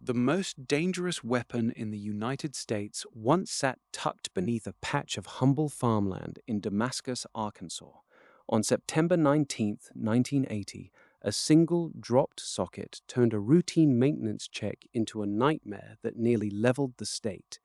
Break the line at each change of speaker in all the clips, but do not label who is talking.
The most dangerous weapon in the United States once sat tucked beneath a patch of humble farmland in Damascus, Arkansas. On September 19, 1980, a single dropped socket turned a routine maintenance check into a nightmare that nearly leveled the state.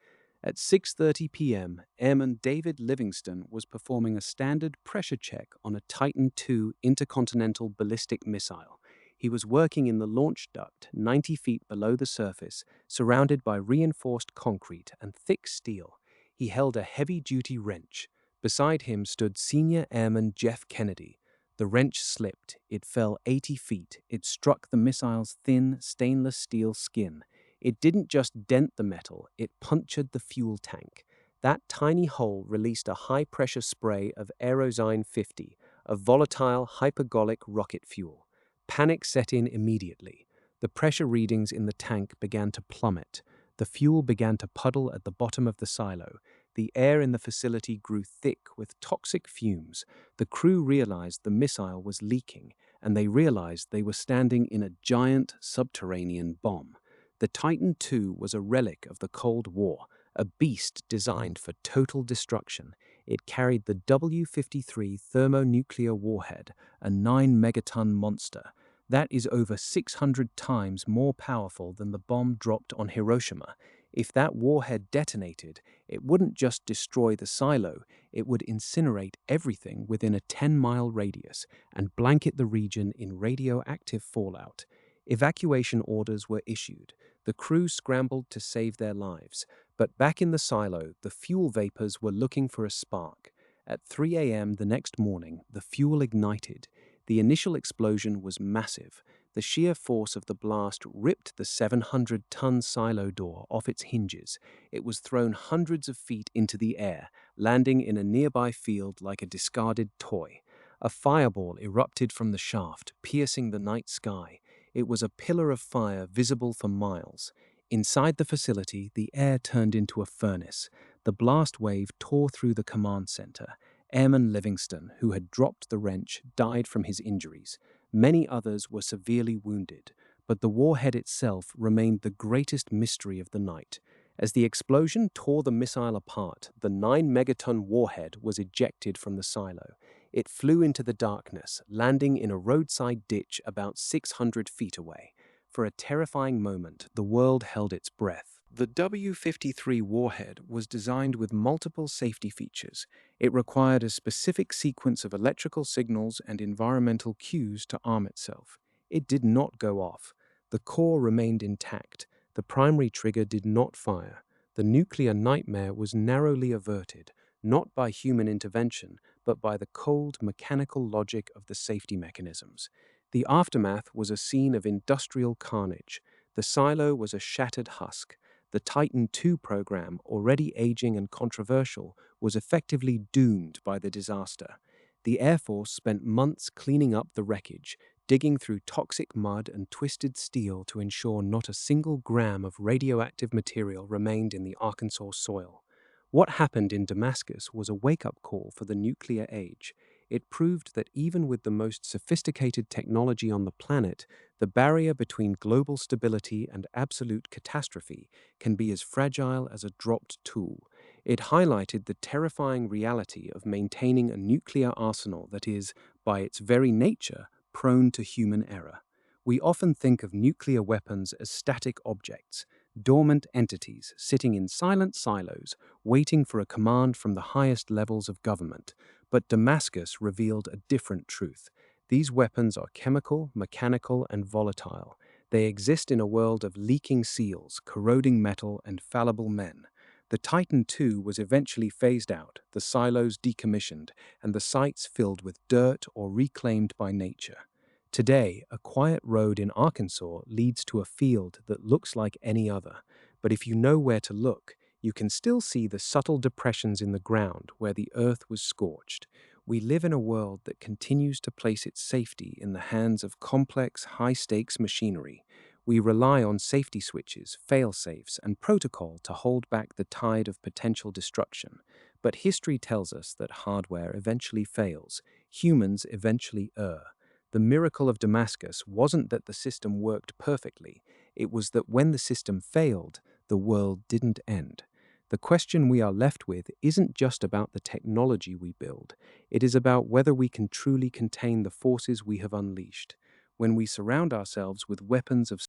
At 6:30 p.m., Airman David Livingston was performing a standard pressure check on a Titan II intercontinental ballistic missile. He was working in the launch duct 90 feet below the surface, surrounded by reinforced concrete and thick steel. He held a heavy-duty wrench. Beside him stood Senior Airman Jeff Kennedy. The wrench slipped. It fell 80 feet. It struck the missile's thin, stainless steel skin. It didn't just dent the metal, it punctured the fuel tank. That tiny hole released a high-pressure spray of Aerozine 50, a volatile, hypergolic rocket fuel. Panic set in immediately. The pressure readings in the tank began to plummet. The fuel began to puddle at the bottom of the silo. The air in the facility grew thick with toxic fumes. The crew realized the missile was leaking, and they realized they were standing in a giant subterranean bomb. The Titan II was a relic of the Cold War, a beast designed for total destruction. It carried the W-53 thermonuclear warhead, a 9-megaton monster. That is over 600 times more powerful than the bomb dropped on Hiroshima. If that warhead detonated, it wouldn't just destroy the silo, it would incinerate everything within a 10-mile radius and blanket the region in radioactive fallout. Evacuation orders were issued. The crew scrambled to save their lives. But back in the silo, the fuel vapors were looking for a spark. At 3 a.m. the next morning, the fuel ignited. The initial explosion was massive. The sheer force of the blast ripped the 700-ton silo door off its hinges. It was thrown hundreds of feet into the air, landing in a nearby field like a discarded toy. A fireball erupted from the shaft, piercing the night sky. It was a pillar of fire visible for miles. Inside the facility, the air turned into a furnace. The blast wave tore through the command center. Airman Livingston, who had dropped the wrench, died from his injuries. Many others were severely wounded, but the warhead itself remained the greatest mystery of the night. As the explosion tore the missile apart, the 9-megaton warhead was ejected from the silo. It flew into the darkness, landing in a roadside ditch about 600 feet away. For a terrifying moment, the world held its breath. The W-53 warhead was designed with multiple safety features. It required a specific sequence of electrical signals and environmental cues to arm itself. It did not go off. The core remained intact. The primary trigger did not fire. The nuclear nightmare was narrowly averted, not by human intervention, but by the cold, mechanical logic of the safety mechanisms. The aftermath was a scene of industrial carnage. The silo was a shattered husk. The Titan II program, already aging and controversial, was effectively doomed by the disaster. The Air Force spent months cleaning up the wreckage, digging through toxic mud and twisted steel to ensure not a single gram of radioactive material remained in the Arkansas soil. What happened in Damascus was a wake-up call for the nuclear age. It proved that even with the most sophisticated technology on the planet, the barrier between global stability and absolute catastrophe can be as fragile as a dropped tool. It highlighted the terrifying reality of maintaining a nuclear arsenal that is, by its very nature, prone to human error. We often think of nuclear weapons as static objects, dormant entities sitting in silent silos, waiting for a command from the highest levels of government. But Damascus revealed a different truth. These weapons are chemical, mechanical, and volatile. They exist in a world of leaking seals, corroding metal, and fallible men. The Titan II was eventually phased out, the silos decommissioned, and the sites filled with dirt or reclaimed by nature. Today, a quiet road in Arkansas leads to a field that looks like any other, but if you know where to look, you can still see the subtle depressions in the ground where the earth was scorched. We live in a world that continues to place its safety in the hands of complex, high-stakes machinery. We rely on safety switches, fail-safes, and protocol to hold back the tide of potential destruction. But history tells us that hardware eventually fails. Humans eventually err. The miracle of Damascus wasn't that the system worked perfectly. It was that when the system failed, the world didn't end. The question we are left with isn't just about the technology we build. It is about whether we can truly contain the forces we have unleashed. When we surround ourselves with weapons of